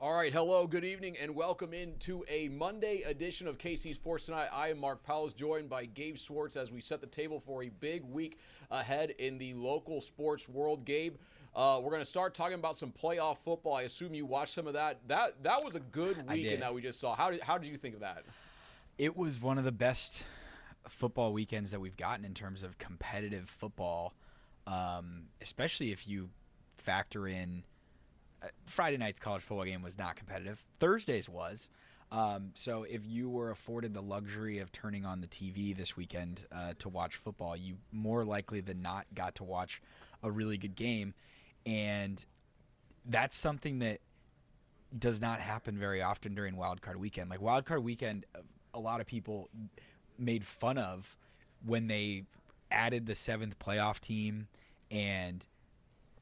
All right, hello, good evening, and welcome into a Monday edition of KC Sports Tonight. I am Mark Poulose, joined by Gabe Swartz as we set the table for a big week ahead in the local sports world. Gabe, we're going to start talking about some playoff football. I assume you watched some of that. That was a good I weekend did. that we just saw. How did you think of that? It was one of the best football weekends that we've gotten in terms of competitive football, especially if you factor in Friday night's college football game was not competitive. Thursday's was. So if you were afforded the luxury of turning on the TV this weekend to watch football, you more likely than not got to watch a really good game. And that's something that does not happen very often during Wild Card Weekend. Like Wild Card Weekend, a lot of people made fun of when they added the seventh playoff team, and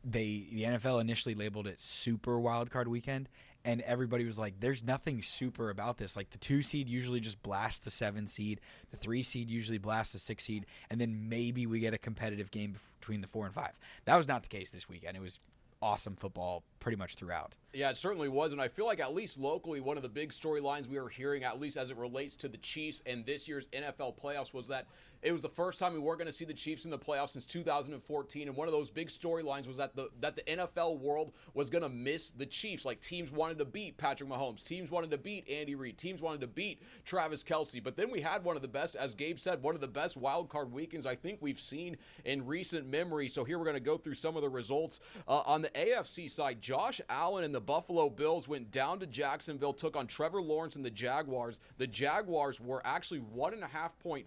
the NFL initially labeled it Super Wild Card Weekend, and everybody was like, "There's nothing super about this. Like the 2 seed usually just blasts the 7 seed, the 3 seed usually blasts the 6 seed, and then maybe we get a competitive game between the 4 and 5." That was not the case this weekend. It was awesome football pretty much throughout. Yeah, it certainly was, and I feel like at least locally, one of the big storylines we were hearing, at least as it relates to the Chiefs and this year's NFL playoffs, was that it was the first time we weren't going to see the Chiefs in the playoffs since 2014, and one of those big storylines was that the NFL world was going to miss the Chiefs. Like, teams wanted to beat Patrick Mahomes, teams wanted to beat Andy Reid, teams wanted to beat Travis Kelce, but then we had one of the best, as Gabe said, one of the best wild card weekends I think we've seen in recent memory. So here we're going to go through some of the results. On the AFC side, Josh Allen and the Buffalo Bills went down to Jacksonville, took on Trevor Lawrence and the Jaguars. The Jaguars were actually 1.5-point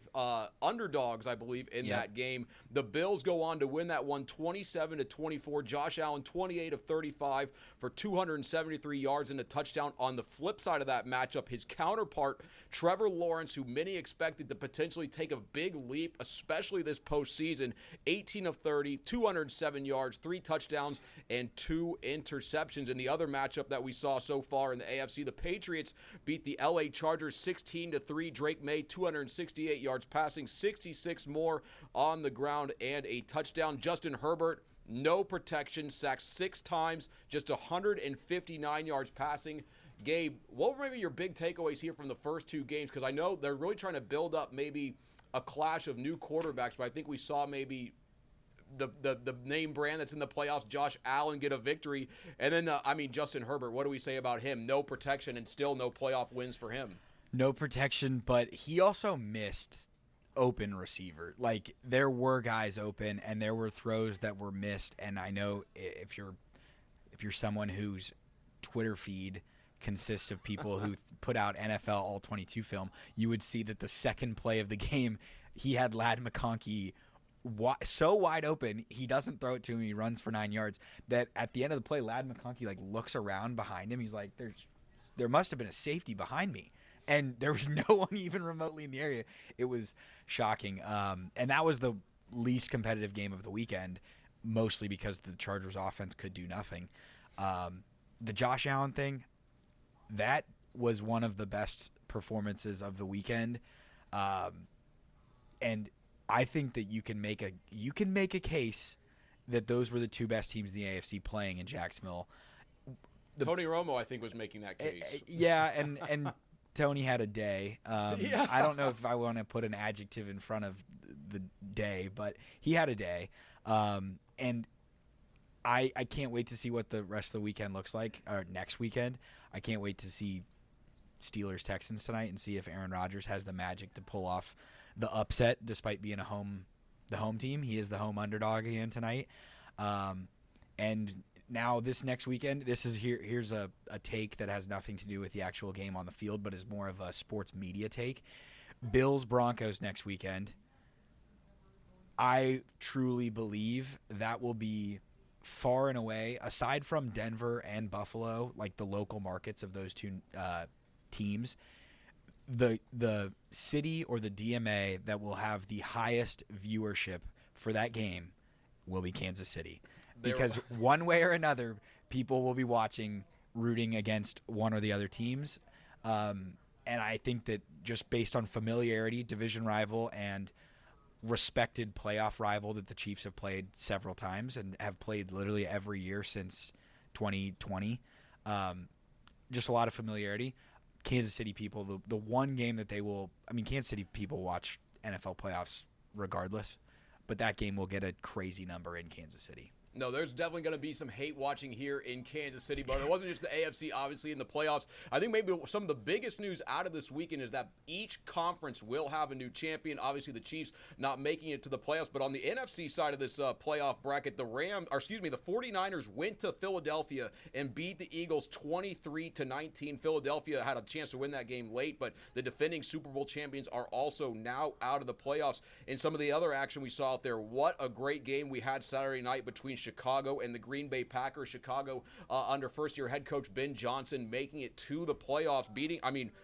underdogs, I believe, in that game. The Bills go on to win that one 27-24. Josh Allen 28 of 35 for 273 yards and a touchdown. On the flip side of that matchup, his counterpart, Trevor Lawrence, who many expected to potentially take a big leap, especially this postseason, 18 of 30, 207 yards, 3 touchdowns, and 2 interceptions. In the other matchup that we saw so far in the AFC, the Patriots beat the LA Chargers 16-3. Drake May 268 yards passing, 66 more on the ground, and a touchdown. Justin Herbert, no protection, sacked 6 times, just 159 yards passing. Gabe, what were maybe your big takeaways here from the first 2 games? Because I know they're really trying to build up maybe a clash of new quarterbacks, but I think we saw maybe the name brand that's in the playoffs, Josh Allen, get a victory. And then, Justin Herbert, what do we say about him? No protection and still no playoff wins for him. No protection, but he also missed open receiver. Like, there were guys open and there were throws that were missed. And I know if you're someone whose Twitter feed consists of people who put out NFL All-22 film, you would see that the second play of the game, he had Ladd McConkey so wide open, he doesn't throw it to him. He runs for 9 yards. That at the end of the play, Ladd McConkey looks around behind him. He's like, there must have been a safety behind me, and there was no one even remotely in the area. It was shocking, and that was the least competitive game of the weekend, mostly because the Chargers' offense could do nothing. The Josh Allen thing, that was one of the best performances of the weekend, and I think that you can make a case that those were the 2 best teams in the AFC playing in Jacksonville. Tony Romo, I think, was making that case. Yeah, and Tony had a day. I don't know if I want to put an adjective in front of the day, but he had a day. And I can't wait to see what the rest of the weekend looks like, or next weekend. I can't wait to see Steelers-Texans tonight and see if Aaron Rodgers has the magic to pull off the upset despite being the home team. He is the home underdog again tonight. And now this next weekend, here's a take that has nothing to do with the actual game on the field, but is more of a sports media take. Bills-Broncos next weekend. I truly believe that will be far and away, aside from Denver and Buffalo, like the local markets of those 2 teams, the city or the DMA that will have the highest viewership for that game will be Kansas City. Because one way or another, people will be watching, rooting against one or the other teams. And I think that just based on familiarity, division rival, and respected playoff rival that the Chiefs have played several times and have played literally every year since 2020, just a lot of familiarity. Kansas City people, the one game that they will, I mean, Kansas City people watch NFL playoffs regardless, but that game will get a crazy number in Kansas City. No, there's definitely going to be some hate watching here in Kansas City, but it wasn't just the AFC, obviously, in the playoffs. I think maybe some of the biggest news out of this weekend is that each conference will have a new champion. Obviously, the Chiefs not making it to the playoffs, but on the NFC side of this playoff bracket, the 49ers went to Philadelphia and beat the Eagles 23-19. Philadelphia had a chance to win that game late, but the defending Super Bowl champions are also now out of the playoffs. And some of the other action we saw out there, what a great game we had Saturday night between Chicago and the Green Bay Packers. Chicago under first-year head coach Ben Johnson making it to the playoffs,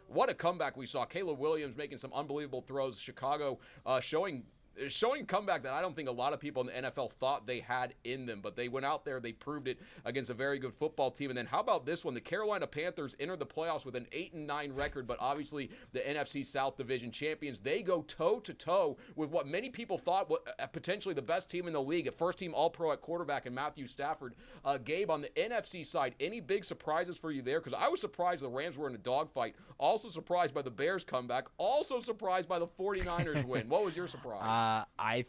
what a comeback we saw. Caleb Williams making some unbelievable throws. Chicago showing comeback that I don't think a lot of people in the NFL thought they had in them, but they went out there, they proved it against a very good football team. And then how about this one? The Carolina Panthers entered the playoffs with an 8-9 record, but obviously the NFC South Division champions. They go toe-to-toe with what many people thought was potentially the best team in the league, a first-team All-Pro at quarterback in Matthew Stafford. Gabe, on the NFC side, any big surprises for you there? Because I was surprised the Rams were in a dogfight, also surprised by the Bears comeback, also surprised by the 49ers win. What was your surprise? I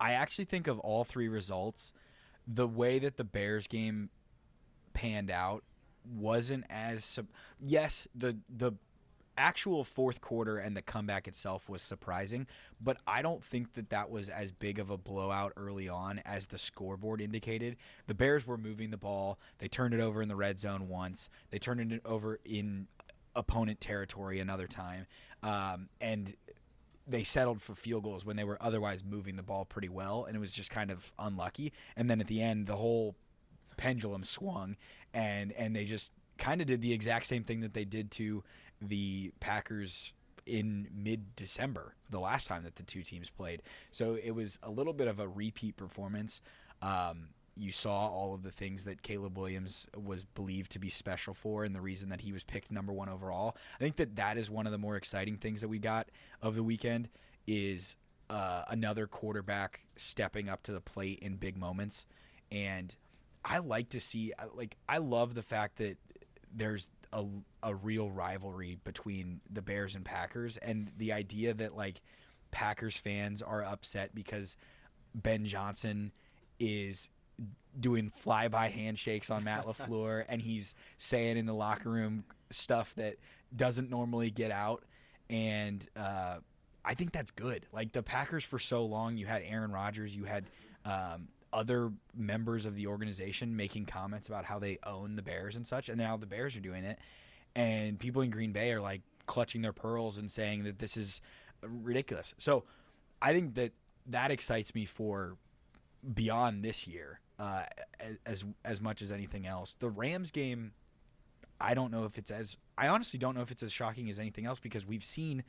actually think of all three results, the way that the Bears game panned out wasn't as yes, the actual fourth quarter and the comeback itself was surprising, but I don't think that was as big of a blowout early on as the scoreboard indicated. The Bears were moving the ball. They turned it over in the red zone once. They turned it over in opponent territory another time, and they settled for field goals when they were otherwise moving the ball pretty well, and it was just kind of unlucky. And then at the end, the whole pendulum swung, and they just kind of did the exact same thing that they did to the Packers in mid-December, the last time that the two teams played. So it was a little bit of a repeat performance. You saw all of the things that Caleb Williams was believed to be special for and the reason that he was picked number one overall. I think that is one of the more exciting things that we got of the weekend is another quarterback stepping up to the plate in big moments. And I like to see, I love the fact that there's a real rivalry between the Bears and Packers, and the idea that Packers fans are upset because Ben Johnson is doing flyby handshakes on Matt LaFleur and he's saying in the locker room stuff that doesn't normally get out. And I think that's good. The Packers for so long, you had Aaron Rodgers, you had other members of the organization making comments about how they own the Bears and such, and now the Bears are doing it. And people in Green Bay are clutching their pearls and saying that this is ridiculous. So I think that excites me for beyond this year. As much as anything else. The Rams game, I honestly don't know if it's as shocking as anything else, because we've seen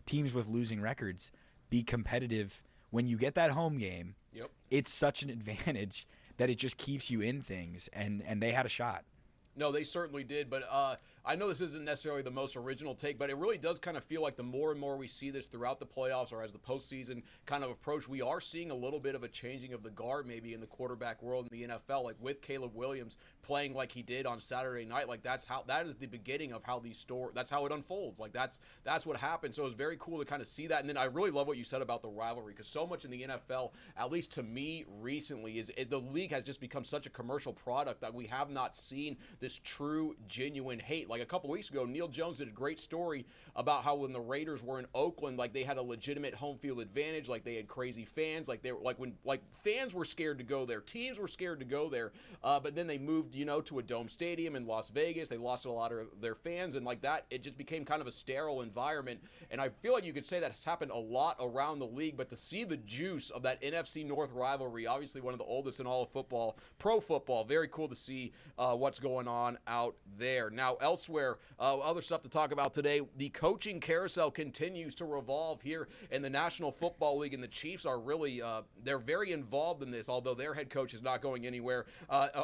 teams with losing records be competitive when you get that home game. Yep. It's such an advantage that it just keeps you in things, and they had a shot. No, they certainly did, but I know this isn't necessarily the most original take, but it really does kind of feel like the more and more we see this throughout the playoffs or as the postseason kind of approach, we are seeing a little bit of a changing of the guard maybe in the quarterback world in the NFL, with Caleb Williams playing like he did on Saturday night. That is the beginning of how that's how it unfolds. That's what happened. So it was very cool to kind of see that. And then I really love what you said about the rivalry, because so much in the NFL, at least to me recently, the league has just become such a commercial product that we have not seen this true, genuine hate. A couple weeks ago, Neil Jones did a great story about how when the Raiders were in Oakland, they had a legitimate home field advantage, they had crazy fans, they were when fans were scared to go there, teams were scared to go there, but then they moved, to a dome stadium in Las Vegas. They lost a lot of their fans, and that it just became kind of a sterile environment. And I feel like you could say that's happened a lot around the league, but to see the juice of that NFC North rivalry, obviously one of the oldest in all of football, pro football, very cool to see what's going on out there. Now, elsewhere, other stuff to talk about today, the coaching carousel continues to revolve here in the National Football League, and the Chiefs are really, they're very involved in this, although their head coach is not going anywhere.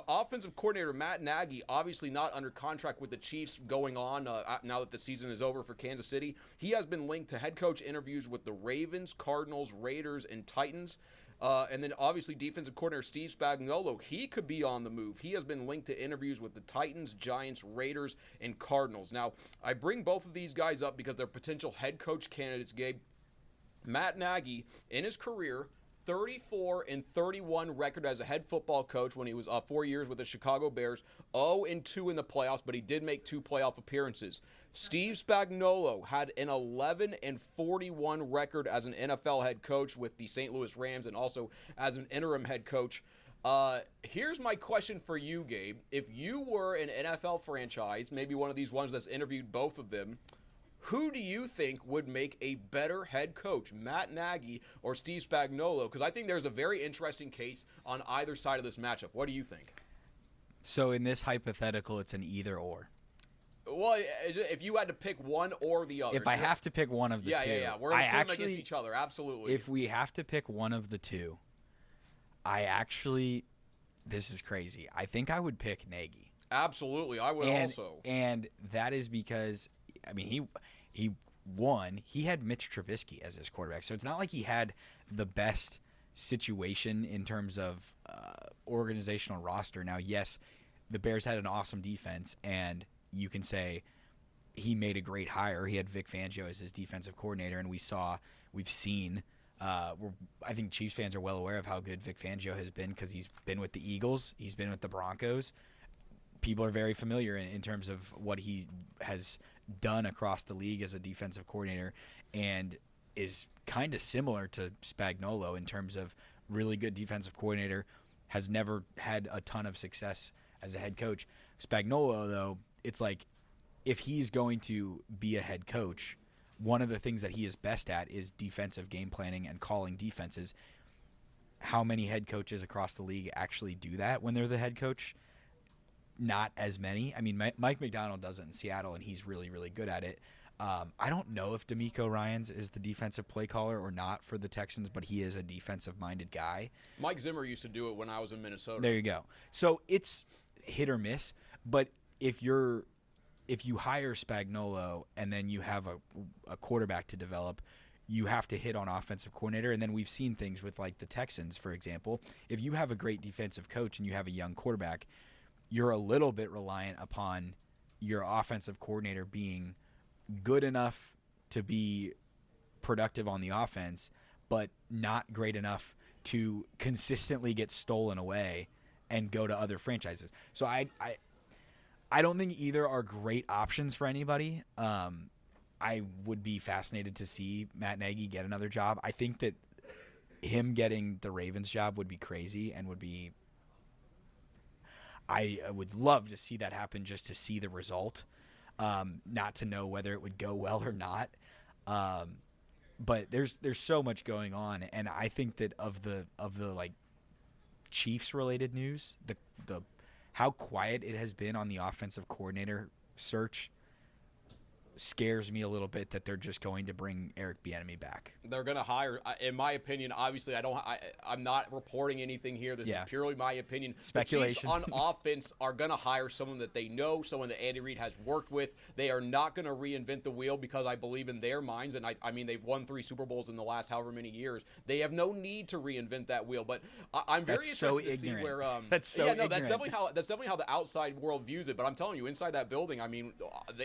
Offensive coordinator Matt Nagy, obviously not under contract with the Chiefs going on now that the season is over for Kansas City. He has been linked to head coach interviews with the Ravens, Cardinals, Raiders, and Titans. And then obviously defensive coordinator Steve Spagnuolo, he could be on the move. He has been linked to interviews with the Titans, Giants, Raiders, and Cardinals. Now, I bring both of these guys up because they're potential head coach candidates, Gabe. Matt Nagy, in his career, 34-31 record as a head football coach when he was 4 years with the Chicago Bears, 0-2 in the playoffs, but he did make 2 playoff appearances. Steve Spagnuolo had an 11-41 record as an NFL head coach with the St. Louis Rams and also as an interim head coach. Here's my question for you, Gabe. If you were an NFL franchise, maybe one of these ones that's interviewed both of them, who do you think would make a better head coach, Matt Nagy or Steve Spagnuolo? Because I think there's a very interesting case on either side of this matchup. What do you think? So in this hypothetical, it's an either or. Well, if you had to pick one or the other. If I have to pick one of the two. Yeah. We're going to put them against each other, absolutely. If we have to pick one of the two, this is crazy. I think I would pick Nagy. Absolutely, I would also. And that is because, I mean, he won. He had Mitch Trubisky as his quarterback. So it's not like he had the best situation in terms of organizational roster. Now, yes, the Bears had an awesome defense, and you can say he made a great hire. He had Vic Fangio as his defensive coordinator, and we've seen I think Chiefs fans are well aware of how good Vic Fangio has been because he's been with the Eagles. He's been with the Broncos. People are very familiar in terms of what he has done across the league as a defensive coordinator, and is kind of similar to Spagnuolo in terms of really good defensive coordinator, has never had a ton of success as a head coach. Spagnuolo, though, it's like if he's going to be a head coach, one of the things that he is best at is defensive game planning and calling defenses. How many head coaches across the league actually do that when they're the head coach? Not as many. I mean, Mike McDonald does it in Seattle, and he's really, really good at it. I don't know if DeMeco Ryans is the defensive play caller or not for the Texans, but he is a defensive-minded guy. Mike Zimmer used to do it when I was in Minnesota. There you go. So it's hit or miss, but if you hire Spagnuolo and then you have a quarterback to develop, you have to hit on offensive coordinator. And then we've seen things with like the Texans, for example. If you have a great defensive coach and you have a young quarterback, you're a little bit reliant upon your offensive coordinator being good enough to be productive on the offense, but not great enough to consistently get stolen away and go to other franchises. So I don't think either are great options for anybody. I would be fascinated to see Matt Nagy get another job. I think that him getting the Ravens job would be crazy and would be – I would love to see that happen just to see the result, not to know whether it would go well or not. But there's so much going on, and I think that of the like Chiefs related news, the how quiet it has been on the offensive coordinator search scares me a little bit that they're just going to bring Eric Bieniemy back. They're going to hire, in my opinion, obviously I'm not reporting anything here. This is purely my opinion. Speculation. The Chiefs on offense are going to hire someone that they know, someone that Andy Reid has worked with. They are not going to reinvent the wheel because I believe in their minds, and I mean they've won 3 Super Bowls in the last however many years. They have no need to reinvent that wheel, but I'm very interested to see where that's so ignorant. That's definitely how the outside world views it, but I'm telling you, inside that building, I mean,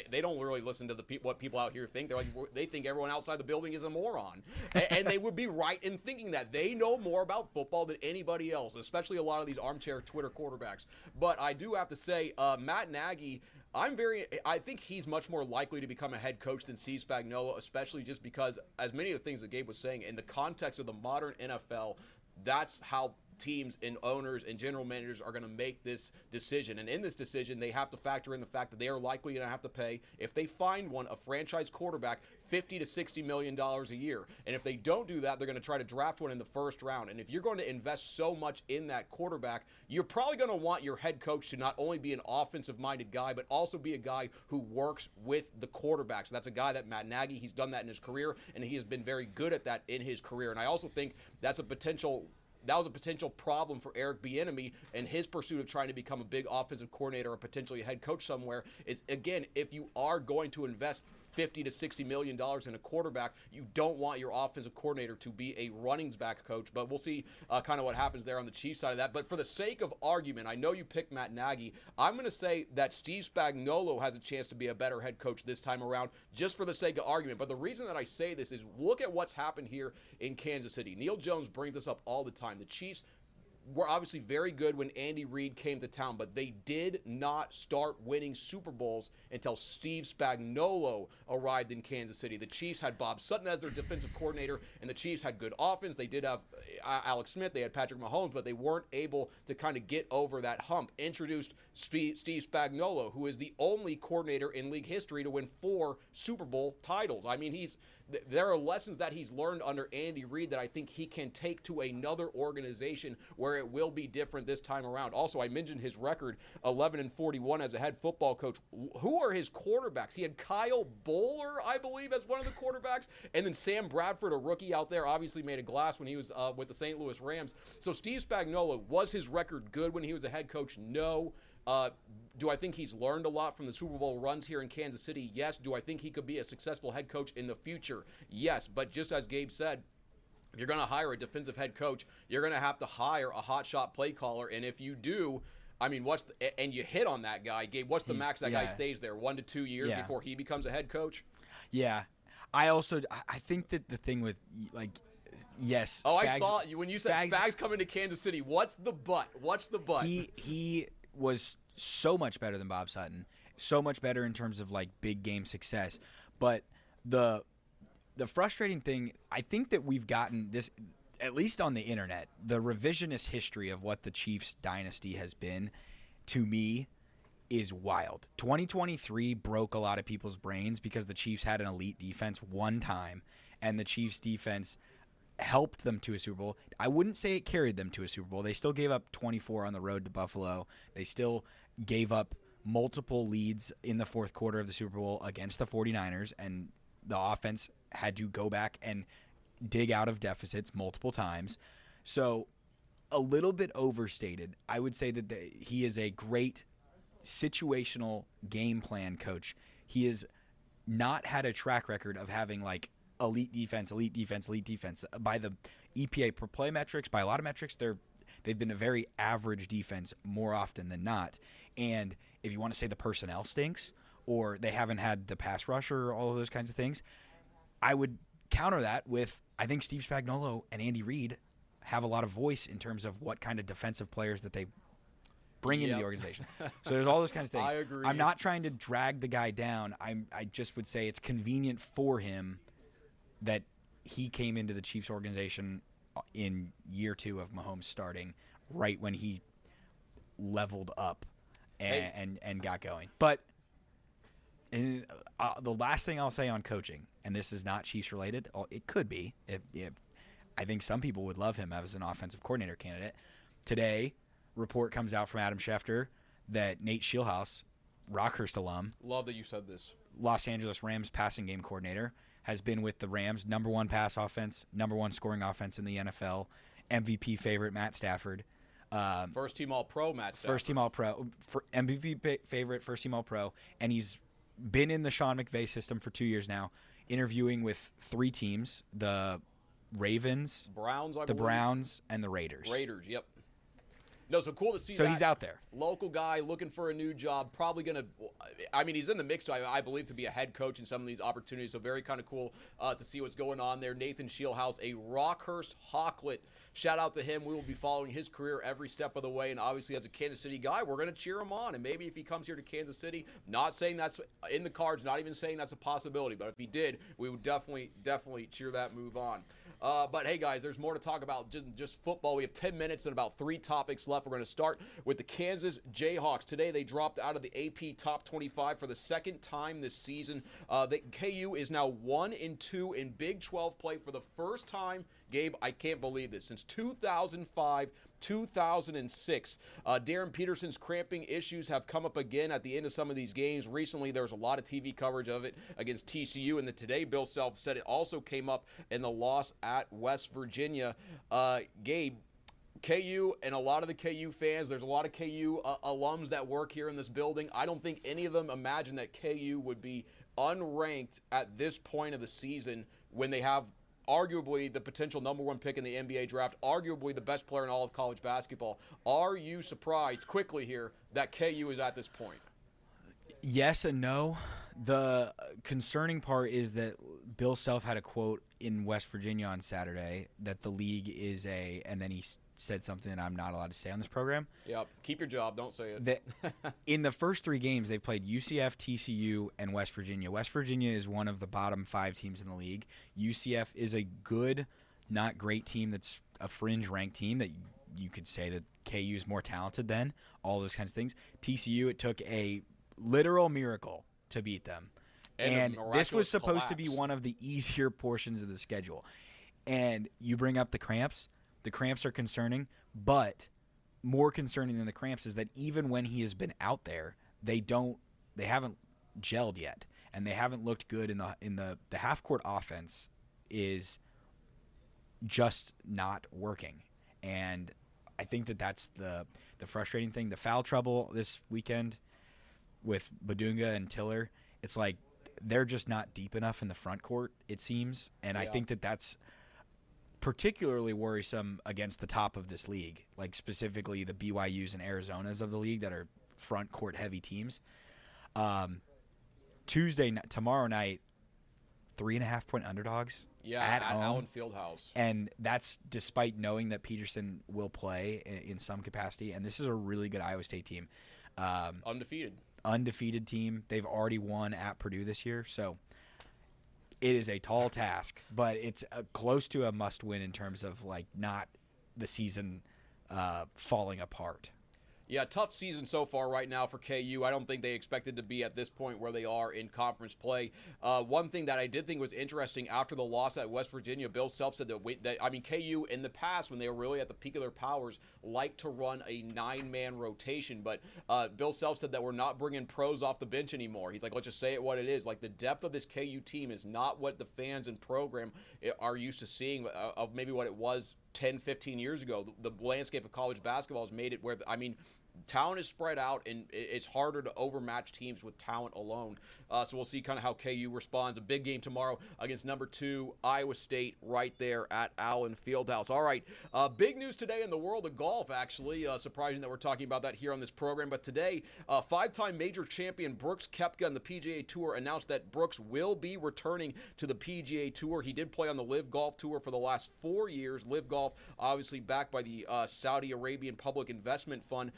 they don't really listen to what people out here think. They think everyone outside the building is a moron, and they would be right in thinking that they know more about football than anybody else, especially a lot of these armchair Twitter quarterbacks. But I do have to say, Matt Nagy, I think he's much more likely to become a head coach than Steve Spagnuolo, especially just because, as many of the things that Gabe was saying, in the context of the modern NFL, that's how teams and owners and general managers are going to make this decision. And in this decision, they have to factor in the fact that they are likely going to have to pay, if they find one, a franchise quarterback $50 to $60 million a year. And if they don't do that, they're going to try to draft one in the first round. And if you're going to invest so much in that quarterback, you're probably going to want your head coach to not only be an offensive-minded guy, but also be a guy who works with the quarterback. So that's a guy that Matt Nagy, he's done that in his career, and he has been very good at that in his career. And I also think that was a potential problem for Eric Bieniemy and his pursuit of trying to become a big offensive coordinator or potentially a head coach somewhere is, again, if you are going to invest $50 to $60 million in a quarterback. You don't want your offensive coordinator to be a running back coach, but we'll see kind of what happens there on the Chiefs side of that. But for the sake of argument, I know you picked Matt Nagy. I'm going to say that Steve Spagnuolo has a chance to be a better head coach this time around, just for the sake of argument. But the reason that I say this is look at what's happened here in Kansas City. Neil Jones brings this up all the time. The Chiefs were obviously very good when Andy Reid came to town, but they did not start winning Super Bowls until Steve Spagnuolo arrived in Kansas City. The Chiefs had Bob Sutton as their defensive coordinator, and the Chiefs had good offense. They did have Alex Smith. They had Patrick Mahomes, but they weren't able to kind of get over that hump. Introduced Steve Spagnuolo, who is the only coordinator in league history to win 4 Super Bowl titles. I mean, there are lessons that he's learned under Andy Reid that I think he can take to another organization where it will be different this time around. Also, I mentioned his record, 11-41 as a head football coach. Who are his quarterbacks? He had Kyle Bowler, I believe, as one of the quarterbacks, and then Sam Bradford, a rookie out there, obviously made a glass when he was with the St. Louis Rams. So Steve Spagnuolo, was his record good when he was a head coach? No. Do I think he's learned a lot from the Super Bowl runs here in Kansas City? Yes. Do I think he could be a successful head coach in the future? Yes. But just as Gabe said, if you're going to hire a defensive head coach, you're going to have to hire a hotshot play caller. And if you do, I mean, and you hit on that guy, Gabe, what's the max that guy stays there? 1 to 2 years before he becomes a head coach? Yeah. I think that the thing with, like, yes. Oh, Spags, I saw you when you said Spags coming to Kansas City. What's the but? He was so much better than Bob Sutton, so much better in terms of like big game success. But the frustrating thing, I think that we've gotten this, at least on the internet, the revisionist history of what the Chiefs dynasty has been, to me, is wild. 2023 broke a lot of people's brains because the Chiefs had an elite defense one time, and the Chiefs defense helped them to a Super Bowl. I wouldn't say it carried them to a Super Bowl. They still gave up 24 on the road to Buffalo. They still gave up multiple leads in the fourth quarter of the Super Bowl against the 49ers, and the offense had to go back and dig out of deficits multiple times. So a little bit overstated. I would say that he is a great situational game plan coach. He has not had a track record of having like elite defense. By the EPA per play metrics, by a lot of metrics, they've been a very average defense more often than not. And if you want to say the personnel stinks or they haven't had the pass rusher or all of those kinds of things, I would counter that with, I think Steve Spagnuolo and Andy Reid have a lot of voice in terms of what kind of defensive players that they bring into the organization. So there's all those kinds of things. I agree. I'm not trying to drag the guy down. I just would say it's convenient for him that he came into the Chiefs organization in year 2 of Mahomes starting, right when he leveled up and got going. But the last thing I'll say on coaching, and this is not Chiefs related, it could be. I think some people would love him as an offensive coordinator candidate. Today, report comes out from Adam Schefter that Nate Scheelhaase, Rockhurst alum, love that you said this, Los Angeles Rams passing game coordinator, has been with the Rams, number 1 pass offense, number 1 scoring offense in the NFL, MVP favorite Matt Stafford. First team All-Pro Matt Stafford. First team All-Pro, MVP favorite, first team All-Pro, and he's been in the Sean McVay system for 2 years now, interviewing with 3 teams, the Ravens, Browns, the Browns, and the Raiders. Yep. No, so cool to see so that. He's out there. Local guy looking for a new job, probably going to – I mean, he's in the mix, I believe, to be a head coach in some of these opportunities, so very kind of cool to see what's going on there. Nathan Scheelhaase, a Rockhurst Hawklet. Shout out to him. We will be following his career every step of the way, and obviously as a Kansas City guy, we're going to cheer him on, and maybe if he comes here to Kansas City, not saying that's in the cards, not even saying that's a possibility, but if he did, we would definitely cheer that move on. But hey, guys, there's more to talk about just football. We have 10 minutes and about 3 topics left. We're going to start with the Kansas Jayhawks. Today, they dropped out of the AP Top 25 for the second time this season. The KU is now 1-2 in Big 12 play for the first time. Gabe, I can't believe this. Since 2005, 2006. Darren Peterson's cramping issues have come up again at the end of some of these games. Recently, there was a lot of TV coverage of it against TCU, and then today, Bill Self said it also came up in the loss at West Virginia. Gabe, KU and a lot of the KU fans, there's a lot of KU alums that work here in this building. I don't think any of them imagine that KU would be unranked at this point of the season when they have arguably the potential number one pick in the NBA draft, arguably the best player in all of college basketball. Are you surprised, quickly here, that KU is at this point? Yes and no. The concerning part is that Bill Self had a quote in West Virginia on Saturday that the league is and then he said something that I'm not allowed to say on this program. Yep. Keep your job. Don't say it. That in the first 3 games, they've played UCF, TCU, and West Virginia. West Virginia is one of the bottom 5 teams in the league. UCF is a good, not great team that's a fringe-ranked team that you could say that KU is more talented than, all those kinds of things. TCU, it took a literal miracle to beat them. And this was supposed to be one of the easier portions of the schedule. And you bring up the cramps. The cramps are concerning, but more concerning than the cramps is that even when he has been out there, they haven't gelled yet, and they haven't looked good in the half court offense is just not working. And I think that's the frustrating thing. The foul trouble this weekend with Badunga and Tiller, it's like they're just not deep enough in the front court, it seems. And I think that's particularly worrisome against the top of this league, like specifically the BYUs and Arizonas of the league that are front court heavy teams. Tomorrow night, 3.5-point underdogs at home. Allen Fieldhouse. And that's despite knowing that Peterson will play in some capacity. And this is a really good Iowa State team. Undefeated team. They've already won at Purdue this year, so it is a tall task, but it's close to a must-win in terms of like not the season falling apart. Yeah, tough season so far right now for KU. I don't think they expected to be at this point where they are in conference play. One thing that I did think was interesting after the loss at West Virginia, Bill Self said that KU in the past, when they were really at the peak of their powers, liked to run a 9-man rotation. But Bill Self said that we're not bringing pros off the bench anymore. He's like, let's just say it what it is. Like, the depth of this KU team is not what the fans and program are used to seeing of maybe what it was 10, 15 years ago. The landscape of college basketball has made it where, talent is spread out, and it's harder to overmatch teams with talent alone. So we'll see kind of how KU responds. A big game tomorrow against number 2 Iowa State right there at Allen Fieldhouse. All right, big news today in the world of golf, actually. Surprising that we're talking about that here on this program. But today, 5-time major champion Brooks Koepka on the PGA Tour announced that Brooks will be returning to the PGA Tour. He did play on the Live Golf Tour for the last 4 years. Live Golf, obviously backed by the Saudi Arabian Public Investment Fund.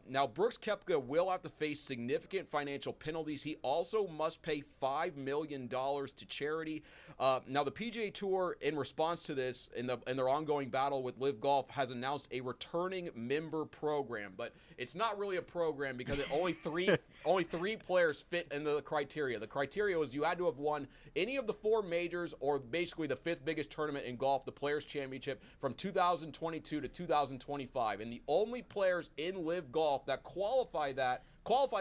Now, Brooks Koepka will have to face significant financial penalties. He also must pay $5 million to charity. Now, the PGA Tour, in response to this, in their ongoing battle with Live Golf, has announced a returning member program. But it's not really a program because only three players fit into the criteria. The criteria was you had to have won any of the 4 majors or basically the 5th biggest tournament in golf, the Players' Championship, from 2022 to 2025. And the only players in Live Golf that qualify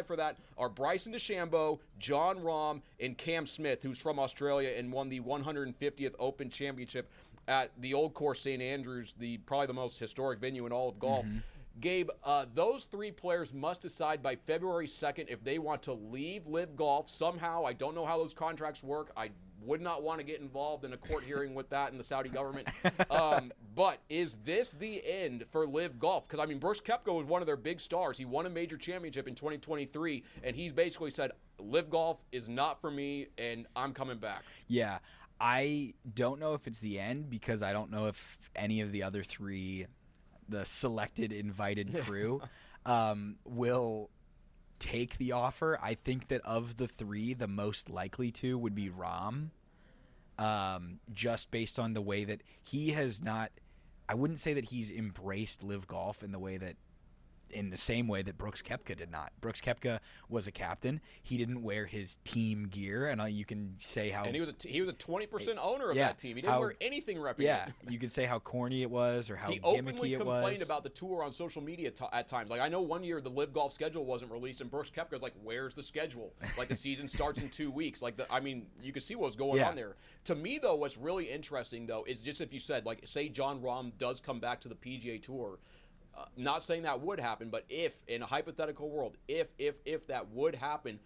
for that are Bryson DeChambeau, John Rahm, and Cam Smith, who's from Australia and won the 150th Open Championship at the Old Course St. Andrews, probably the most historic venue in all of golf. Mm-hmm. Gabe, those 3 players must decide by February 2nd if they want to leave Live Golf somehow. I don't know how those contracts work. I would not want to get involved in a court hearing with that in the Saudi government. But is this the end for Live Golf? Because, Brooks Koepka was one of their big stars. He won a major championship in 2023, and he's basically said, Live Golf is not for me, and I'm coming back. Yeah, I don't know if it's the end because I don't know if any of the other 3, the selected invited crew, will take the offer. I think that of the 3, the most likely to would be Rahm, just based on the way that he has not – I wouldn't say that he's embraced Live Golf in the way that in the same way that Brooks Koepka did not. Brooks Koepka was a captain. He didn't wear his team gear, and you can say how. And he was a 20% owner of that team. He didn't wear anything repping. Yeah, you could say how corny it was or how he gimmicky it was. He openly complained about the tour on social media at times. Like, I know one year the Live Golf schedule wasn't released, and Brooks Koepka was like, "Where's the schedule? Like, the season starts in 2 weeks." Like, you could see what was going on there. To me, though, what's really interesting though is just if you said, like, say Jon Rahm does come back to the PGA Tour. Not saying that would happen, but if, in a hypothetical world, if that would happen,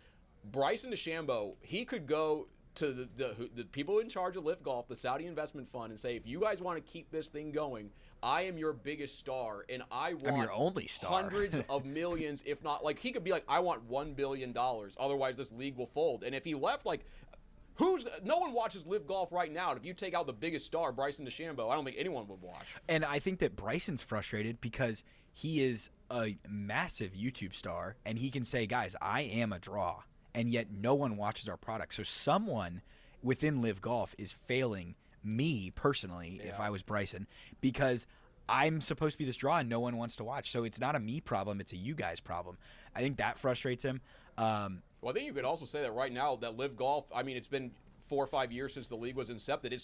Bryson DeChambeau, he could go to the people in charge of Live Golf, the Saudi investment fund, and say, if you guys want to keep this thing going, I am your biggest star, and I'm your only star. Hundreds of millions, if not, like, he could be like, I want $1 billion, otherwise this league will fold. And if he left, like, no one watches Live Golf right now. And if you take out the biggest star, Bryson DeChambeau, I don't think anyone would watch. And I think that Bryson's frustrated because he is a massive YouTube star, and he can say, guys, I am a draw, and yet no one watches our product. So someone within Live Golf is failing me personally, if I was Bryson, because I'm supposed to be this draw and no one wants to watch. So it's not a me problem, it's a you guys problem. I think that frustrates him. Well, I think you could also say that right now that Live Golf, I mean, it's been 4 or 5 years since the league was incepted. It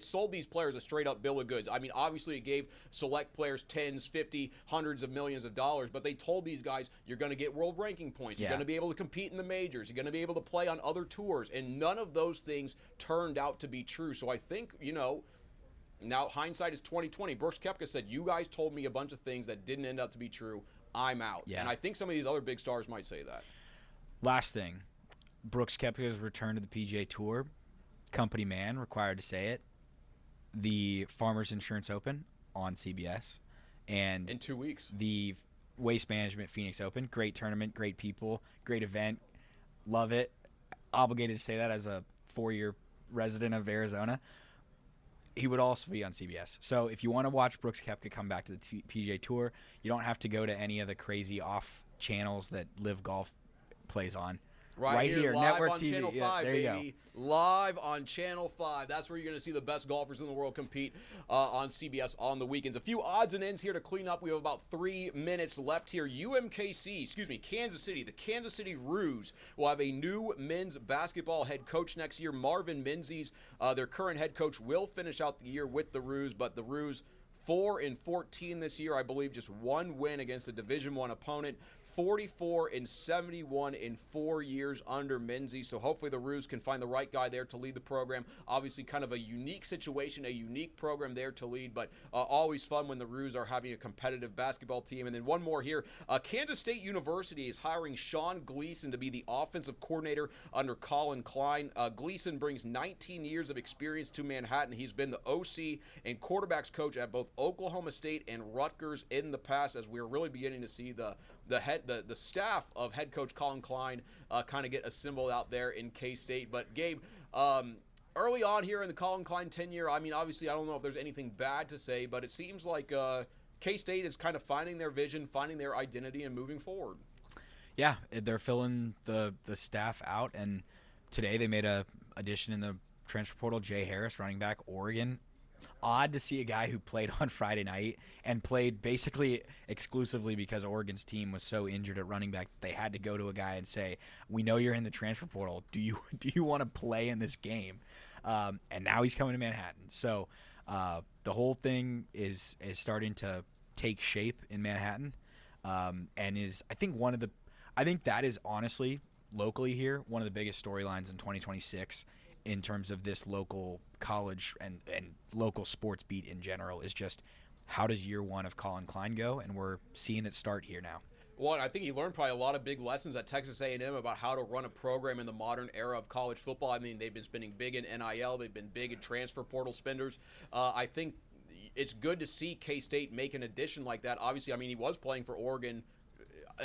sold these players a straight up bill of goods. I mean, obviously it gave select players tens, 50, hundreds of millions of dollars, but they told these guys, you're going to get world ranking points. You're going to be able to compete in the majors. You're going to be able to play on other tours. And none of those things turned out to be true. So I think, now hindsight is 2020. Brooks Koepka said, you guys told me a bunch of things that didn't end up to be true. I'm out. Yeah. And I think some of these other big stars might say that. Last thing, Brooks Koepka's return to the PGA Tour, company man, required to say it, the Farmers Insurance Open on CBS. And in 2 weeks. The Waste Management Phoenix Open, great tournament, great people, great event, love it. Obligated to say that as a 4-year resident of Arizona. He would also be on CBS. So if you want to watch Brooks Koepka come back to the PGA Tour, you don't have to go to any of the crazy off channels that Live Golf plays on. Right here, live Network on TV. Channel 5, there baby. You go. Live on Channel 5. That's where you're going to see the best golfers in the world compete on CBS on the weekends. A few odds and ends here to clean up. We have about 3 minutes left here. Kansas City. The Kansas City Roos will have a new men's basketball head coach next year. Marvin Menzies, their current head coach, will finish out the year with the Roos, but the Roos 4-14 this year. I believe just one win against a Division I opponent. 44-71 in 4 years under Menzies. So hopefully the Roos can find the right guy there to lead the program. Obviously kind of a unique situation, a unique program there to lead, but always fun when the Roos are having a competitive basketball team. And then one more here. Kansas State University is hiring Sean Gleason to be the offensive coordinator under Colin Klein. Gleason brings 19 years of experience to Manhattan. He's been the OC and quarterbacks coach at both Oklahoma State and Rutgers in the past, as we're really beginning to see the staff of head coach Colin Klein kind of get assembled out there in K-State. But Gabe, early on here in the Colin Klein tenure, I mean, obviously I don't know if there's anything bad to say, but it seems like K-State is kind of finding their vision, finding their identity, and moving forward. Yeah, they're filling the staff out, and today they made a addition in the transfer portal, Jay Harris, running back, Oregon. Odd to see a guy who played on Friday night and played basically exclusively because Oregon's team was so injured at running back they had to go to a guy and say, we know you're in the transfer portal. Do you want to play in this game? And now he's coming to Manhattan. So the whole thing is starting to take shape in Manhattan, and is I think that is honestly locally here one of the biggest storylines in 2026 in terms of this local college and local sports beat in general, is just how does year one of Colin Klein go? And we're seeing it start here now. Well, I think he learned probably a lot of big lessons at Texas A&M about how to run a program in the modern era of college football. I mean, they've been spending big in NIL. They've been big in transfer portal spenders. I think it's good to see K-State make an addition like that. Obviously, I mean, he was playing for Oregon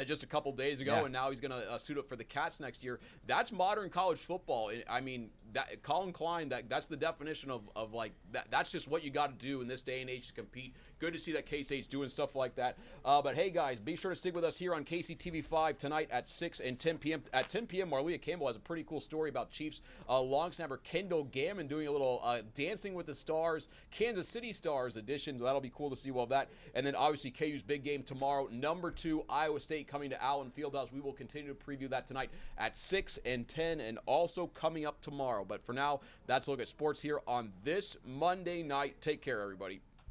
just a couple days ago, and now he's going to suit up for the Cats next year. That's modern college football. I mean, that Colin Klein, that's the definition of like that. That's just what you got to do in this day and age to compete. Good to see that K-State's doing stuff like that. But hey, guys, be sure to stick with us here on KCTV5 tonight at 6 and 10 p.m. At 10 p.m., Marlia Campbell has a pretty cool story about Chiefs long snapper Kendall Gammon doing a little Dancing with the Stars, Kansas City Stars edition. So that'll be cool to see all of that. And then obviously KU's big game tomorrow, number 2 Iowa State coming to Allen Fieldhouse. We will continue to preview that tonight at 6 and 10, and also coming up tomorrow. But for now, that's a look at sports here on this Monday night. Take care, everybody.